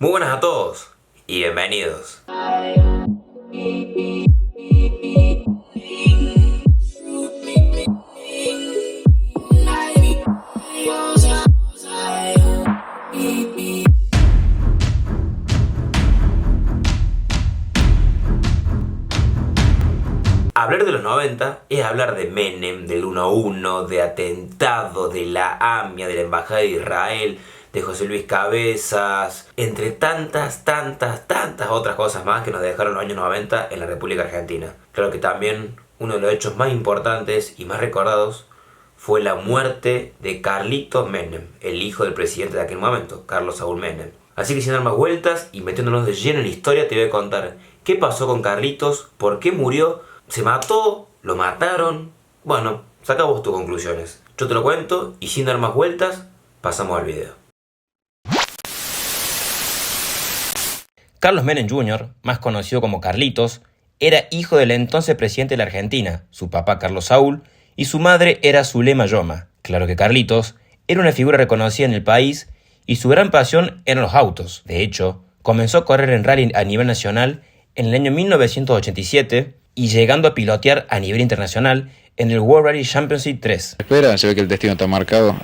Muy buenas a todos y bienvenidos. Hablar de los 90 es hablar de Menem, del 1-1, de atentado, de la AMIA, de la Embajada de Israel, de José Luis Cabezas, entre tantas otras cosas más que nos dejaron los años 90 en la República Argentina. Claro que también uno de los hechos más importantes y más recordados fue la muerte de Carlitos Menem, el hijo del presidente de aquel momento, Carlos Saúl Menem. Así que sin dar más vueltas y metiéndonos de lleno en la historia, te voy a contar qué pasó con Carlitos, por qué murió, se mató, lo mataron. Bueno, saca vos tus conclusiones. Yo te lo cuento y sin dar más vueltas, pasamos al video. Carlos Menem Jr., más conocido como Carlitos, era hijo del entonces presidente de la Argentina, su papá Carlos Saúl, y su madre era Zulema Yoma. Claro que Carlitos era una figura reconocida en el país y su gran pasión eran los autos. De hecho, comenzó a correr en rally a nivel nacional en el año 1987 y llegando a pilotear a nivel internacional en el World Rally Championship 3. Espera, se ve que el destino está marcado,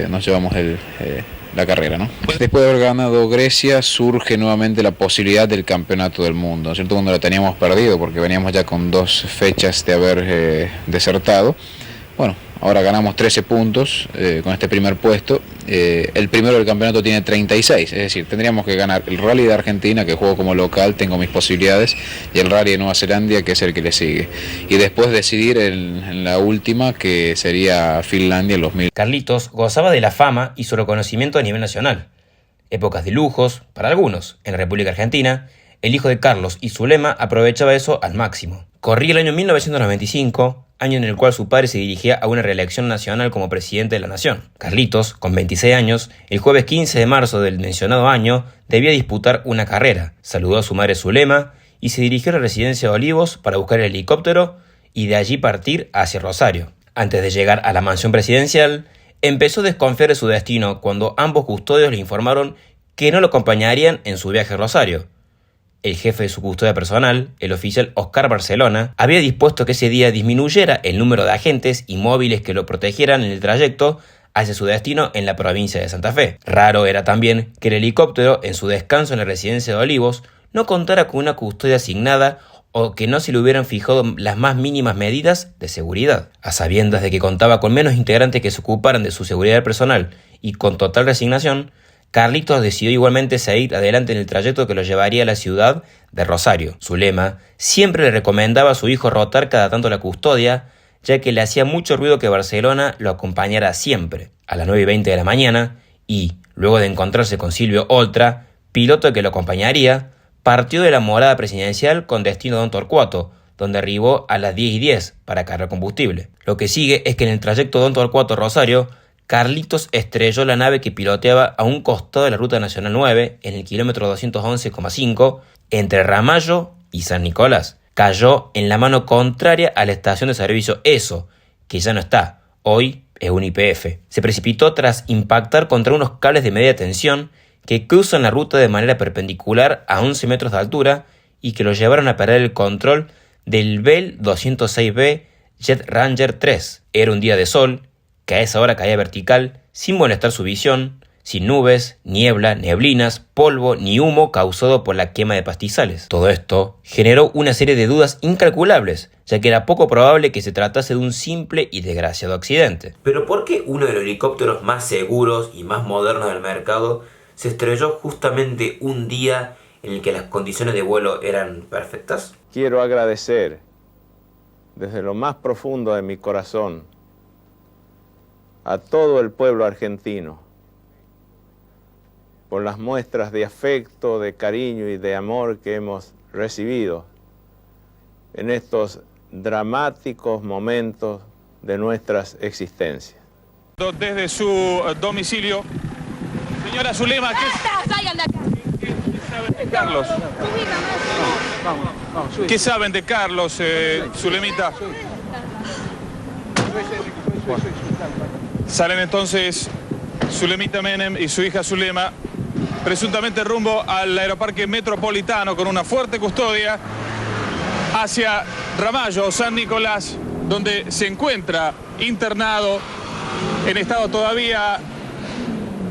nos llevamos la carrera, ¿no? Después de haber ganado Grecia, surge nuevamente la posibilidad del campeonato del mundo, ¿no es cierto? Cuando lo teníamos perdido, porque veníamos ya con 2 fechas de haber desertado. Bueno, ahora ganamos 13 puntos con este primer puesto. El primero del campeonato tiene 36, es decir, tendríamos que ganar el Rally de Argentina, que juego como local, tengo mis posibilidades, y el Rally de Nueva Zelanda, que es el que le sigue. Y después decidir en la última, que sería Finlandia en los 1000. Carlitos gozaba de la fama y su reconocimiento a nivel nacional. Épocas de lujos, para algunos, en la República Argentina, el hijo de Carlos y Zulema aprovechaba eso al máximo. Corría el año 1995, año en el cual su padre se dirigía a una reelección nacional como presidente de la nación. Carlitos, con 26 años, el jueves 15 de marzo del mencionado año, debía disputar una carrera. Saludó a su madre Zulema y se dirigió a la residencia de Olivos para buscar el helicóptero y de allí partir hacia Rosario. Antes de llegar a la mansión presidencial, empezó a desconfiar de su destino cuando ambos custodios le informaron que no lo acompañarían en su viaje a Rosario. El jefe de su custodia personal, el oficial Oscar Barcelona, había dispuesto que ese día disminuyera el número de agentes y móviles que lo protegieran en el trayecto hacia su destino en la provincia de Santa Fe. Raro era también que el helicóptero, en su descanso en la residencia de Olivos, no contara con una custodia asignada o que no se le hubieran fijado las más mínimas medidas de seguridad. A sabiendas de que contaba con menos integrantes que se ocuparan de su seguridad personal y con total resignación, Carlitos decidió igualmente seguir adelante en el trayecto que lo llevaría a la ciudad de Rosario. Zulema siempre le recomendaba a su hijo rotar cada tanto la custodia, ya que le hacía mucho ruido que Barcelona lo acompañara siempre. A las 9:20 de la mañana, y luego de encontrarse con Silvio Oltra, piloto que lo acompañaría, partió de la morada presidencial con destino a Don Torcuato, donde arribó a las 10:10 para cargar combustible. Lo que sigue es que en el trayecto Don Torcuato-Rosario, Carlitos estrelló la nave que piloteaba a un costado de la Ruta Nacional 9 en el kilómetro 211,5 entre Ramallo y San Nicolás. Cayó en la mano contraria a la estación de servicio ESO, que ya no está, hoy es un YPF. Se precipitó tras impactar contra unos cables de media tensión que cruzan la ruta de manera perpendicular a 11 metros de altura y que lo llevaron a perder el control del Bell 206B Jet Ranger 3. Era un día de sol, que a esa hora caía vertical, sin molestar su visión, sin nubes, niebla, neblinas, polvo ni humo causado por la quema de pastizales. Todo esto generó una serie de dudas incalculables, ya que era poco probable que se tratase de un simple y desgraciado accidente. ¿Pero por qué uno de los helicópteros más seguros y más modernos del mercado se estrelló justamente un día en el que las condiciones de vuelo eran perfectas? Quiero agradecer desde lo más profundo de mi corazón a todo el pueblo argentino por las muestras de afecto, de cariño y de amor que hemos recibido en estos dramáticos momentos de nuestras existencias. Desde su domicilio, señora Zulema, ¡Salgan de acá! ¿qué saben de Carlos? ¿Qué saben de Carlos, Zulemita? Salen entonces Zulemita Menem y su hija Zulema presuntamente rumbo al aeroparque metropolitano con una fuerte custodia hacia Ramallo, San Nicolás, donde se encuentra internado en estado todavía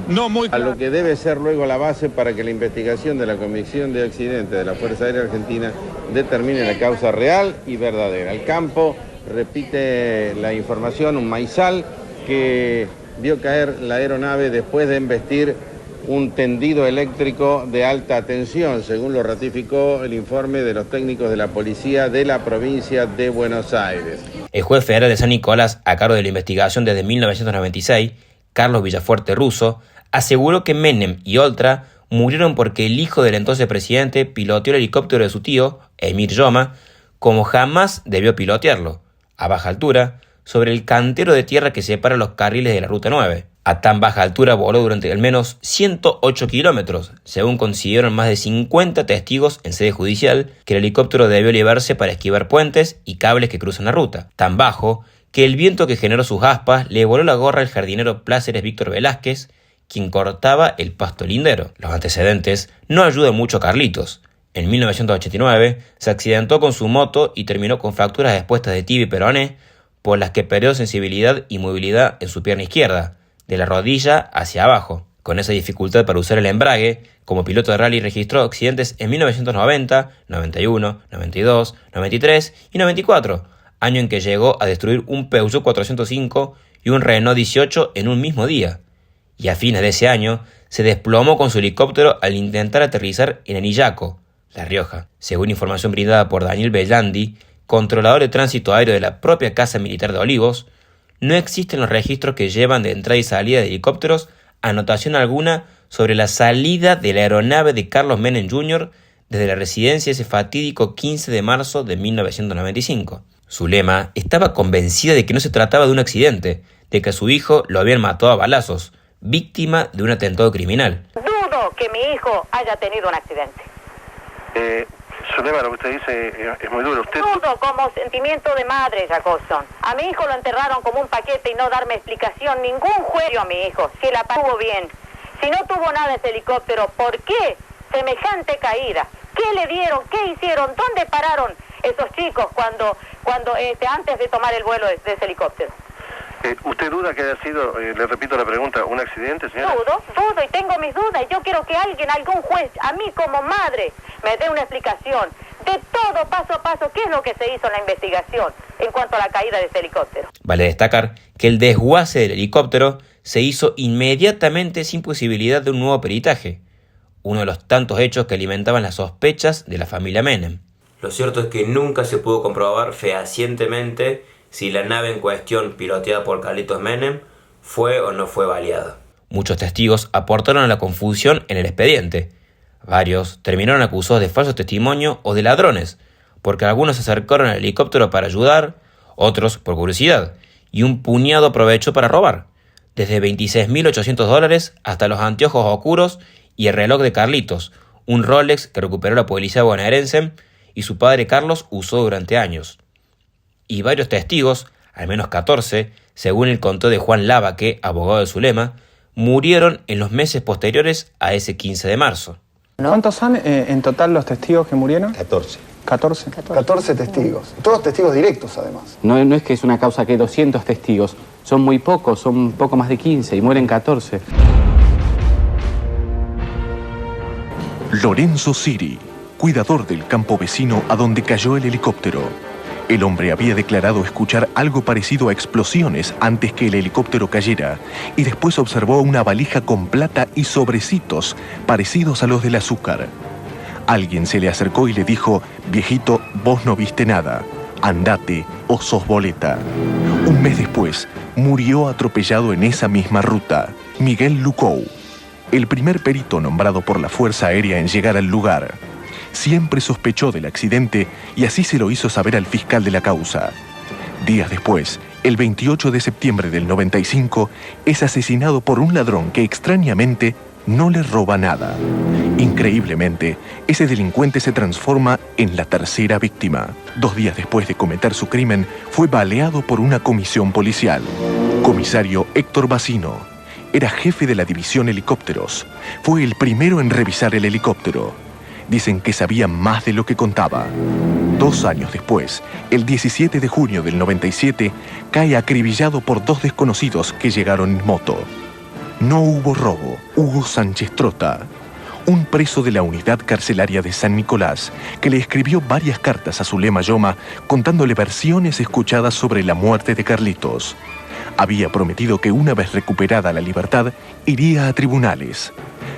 no muy claro. A lo que debe ser luego la base para que la investigación de la Comisión de Accidentes de la Fuerza Aérea Argentina determine la causa real y verdadera. El campo repite la información, un maizal que vio caer la aeronave después de embestir un tendido eléctrico de alta tensión, según lo ratificó el informe de los técnicos de la policía de la provincia de Buenos Aires. El juez federal de San Nicolás, a cargo de la investigación desde 1996, Carlos Villafuerte Russo, aseguró que Menem y Oltra murieron porque el hijo del entonces presidente piloteó el helicóptero de su tío, Emir Yoma, como jamás debió pilotearlo, a baja altura, sobre el cantero de tierra que separa los carriles de la Ruta 9. A tan baja altura voló durante al menos 108 kilómetros, según consiguieron más de 50 testigos en sede judicial, que el helicóptero debió elevarse para esquivar puentes y cables que cruzan la ruta, tan bajo que el viento que generó sus aspas le voló la gorra al jardinero Pláceres Víctor Velázquez, quien cortaba el pasto lindero. Los antecedentes no ayudan mucho a Carlitos. En 1989 se accidentó con su moto y terminó con fracturas expuestas de tibia y peroné, por las que perdió sensibilidad y movilidad en su pierna izquierda, de la rodilla hacia abajo. Con esa dificultad para usar el embrague, como piloto de rally registró accidentes en 1990, 91, 92, 93 y 94, año en que llegó a destruir un Peugeot 405 y un Renault 18 en un mismo día. Y a fines de ese año se desplomó con su helicóptero al intentar aterrizar en Anillaco, La Rioja. Según información brindada por Daniel Bellandi, controlador de tránsito aéreo de la propia Casa Militar de Olivos, no existen los registros que llevan de entrada y salida de helicópteros anotación alguna sobre la salida de la aeronave de Carlos Menem Jr. desde la residencia ese fatídico 15 de marzo de 1995. Zulema estaba convencida de que no se trataba de un accidente, de que a su hijo lo habían matado a balazos, víctima de un atentado criminal. Dudo que mi hijo haya tenido un accidente. Zulema, lo que usted dice es muy duro. Usted... Dudo como sentimiento de madre, Jacobson. A mi hijo lo enterraron como un paquete y no darme explicación, ningún juicio a mi hijo. Si la tuvo bien, si no tuvo nada ese helicóptero, ¿por qué semejante caída? ¿Qué le dieron? ¿Qué hicieron? ¿Dónde pararon esos chicos cuando antes de tomar el vuelo de ese helicóptero? ¿Usted duda que haya sido, le repito la pregunta, un accidente, señora? Dudo y tengo mis dudas. Y yo quiero que alguien, algún juez, a mí como madre, me dé una explicación de todo paso a paso qué es lo que se hizo en la investigación en cuanto a la caída de ese helicóptero. Vale destacar que el desguace del helicóptero se hizo inmediatamente sin posibilidad de un nuevo peritaje, uno de los tantos hechos que alimentaban las sospechas de la familia Menem. Lo cierto es que nunca se pudo comprobar fehacientemente si la nave en cuestión, piloteada por Carlitos Menem, fue o no fue baleada. Muchos testigos aportaron a la confusión en el expediente. Varios terminaron acusados de falso testimonio o de ladrones, porque algunos se acercaron al helicóptero para ayudar, otros por curiosidad, y un puñado aprovechó para robar, desde $26.800 hasta los anteojos oscuros y el reloj de Carlitos, un Rolex que recuperó la policía bonaerense y su padre Carlos usó durante años. Y varios testigos, al menos 14, según el contó de Juan Lavaque, abogado de Zulema, murieron en los meses posteriores a ese 15 de marzo. ¿Cuántos son en total los testigos que murieron? 14. 14 testigos. Todos testigos directos, además. No es que es una causa que hay 200 testigos. Son muy pocos, son poco más de 15 y mueren 14. Lorenzo Siri, cuidador del campo vecino a donde cayó el helicóptero. El hombre había declarado escuchar algo parecido a explosiones antes que el helicóptero cayera y después observó una valija con plata y sobrecitos parecidos a los del azúcar. Alguien se le acercó y le dijo: «Viejito, vos no viste nada. Andate o sos boleta». Un mes después, murió atropellado en esa misma ruta Miguel Lucou, el primer perito nombrado por la Fuerza Aérea en llegar al lugar. Siempre sospechó del accidente y así se lo hizo saber al fiscal de la causa. Días después, el 28 de septiembre del 95, es asesinado por un ladrón que extrañamente no le roba nada. Increíblemente, ese delincuente se transforma en la tercera víctima. 2 días después de cometer su crimen, fue baleado por una comisión policial. Comisario Héctor Bacino. era jefe de la división helicópteros. Fue el primero en revisar el helicóptero. Dicen que sabía más de lo que contaba. 2 años después, el 17 de junio del 97, cae acribillado por 2 desconocidos que llegaron en moto. No hubo robo. Hugo Sánchez Trota, un preso de la unidad carcelaria de San Nicolás, que le escribió varias cartas a Zulema Yoma contándole versiones escuchadas sobre la muerte de Carlitos. Había prometido que una vez recuperada la libertad, iría a tribunales.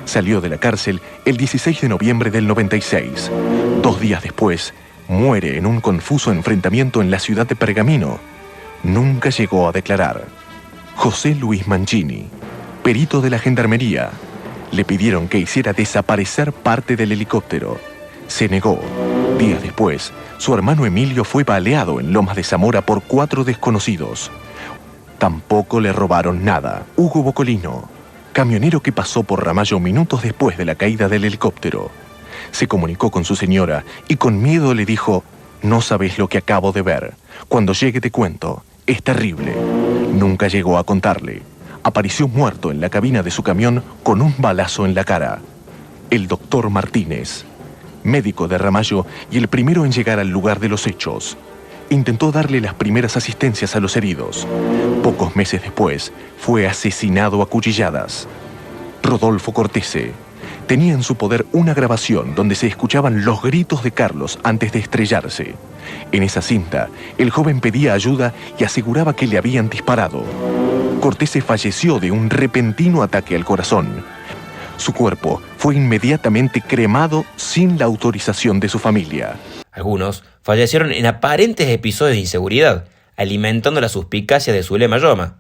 Salió de la cárcel el 16 de noviembre del 96. 2 días después, muere en un confuso enfrentamiento en la ciudad de Pergamino. Nunca llegó a declarar. José Luis Mancini, perito de la Gendarmería. Le pidieron que hiciera desaparecer parte del helicóptero. Se negó. Días después, su hermano Emilio fue baleado en Lomas de Zamora por 4 desconocidos. Tampoco le robaron nada. Hugo Bocolino, camionero que pasó por Ramallo minutos después de la caída del helicóptero. Se comunicó con su señora y con miedo le dijo: «No sabes lo que acabo de ver. Cuando llegue te cuento. Es terrible». Nunca llegó a contarle. Apareció muerto en la cabina de su camión con un balazo en la cara. El doctor Martínez, médico de Ramallo y el primero en llegar al lugar de los hechos. Intentó darle las primeras asistencias a los heridos. Pocos meses después, fue asesinado a cuchilladas. Rodolfo Cortese tenía en su poder una grabación donde se escuchaban los gritos de Carlos antes de estrellarse. En esa cinta, el joven pedía ayuda y aseguraba que le habían disparado. Cortese falleció de un repentino ataque al corazón. Su cuerpo fue inmediatamente cremado sin la autorización de su familia. Algunos fallecieron en aparentes episodios de inseguridad, alimentando la suspicacia de Zulema Yoma.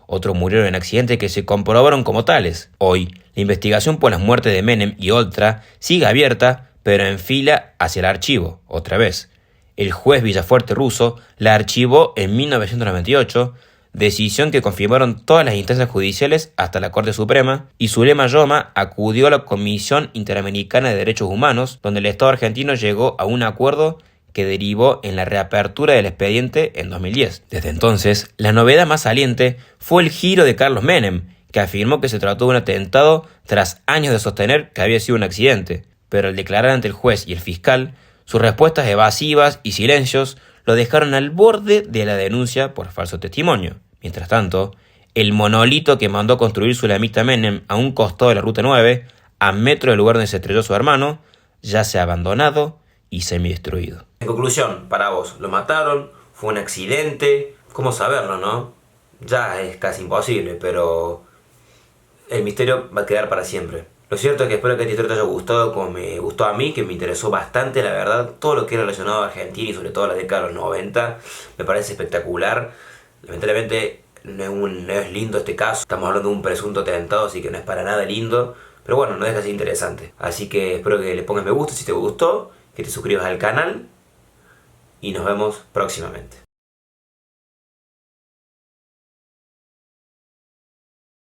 Otros murieron en accidentes que se comprobaron como tales. Hoy, la investigación por las muertes de Menem y Oltra sigue abierta, pero en fila hacia el archivo, otra vez. El juez Villafuerte Russo la archivó en 1998, decisión que confirmaron todas las instancias judiciales hasta la Corte Suprema, y Zulema Yoma acudió a la Comisión Interamericana de Derechos Humanos, donde el Estado argentino llegó a un acuerdo que derivó en la reapertura del expediente en 2010. Desde entonces, la novedad más saliente fue el giro de Carlos Menem, que afirmó que se trató de un atentado tras años de sostener que había sido un accidente, pero al declarar ante el juez y el fiscal, sus respuestas evasivas y silencios lo dejaron al borde de la denuncia por falso testimonio. Mientras tanto, el monolito que mandó construir Zulemita Menem a un costado de la Ruta 9, a metro del lugar donde se estrelló su hermano, ya se ha abandonado y semidestruido. En conclusión, para vos, ¿lo mataron? ¿Fue un accidente? ¿Cómo saberlo, no? Ya es casi imposible, pero el misterio va a quedar para siempre. Lo cierto es que espero que esta historia te haya gustado como me gustó a mí, que me interesó bastante, la verdad. Todo lo que es relacionado a Argentina y sobre todo a la década de los 90 me parece espectacular. Lamentablemente no es lindo este caso. Estamos hablando de un presunto atentado, así que no es para nada lindo. Pero bueno, no deja de ser interesante. Así que espero que le pongas me gusta si te gustó, que te suscribas al canal y nos vemos próximamente.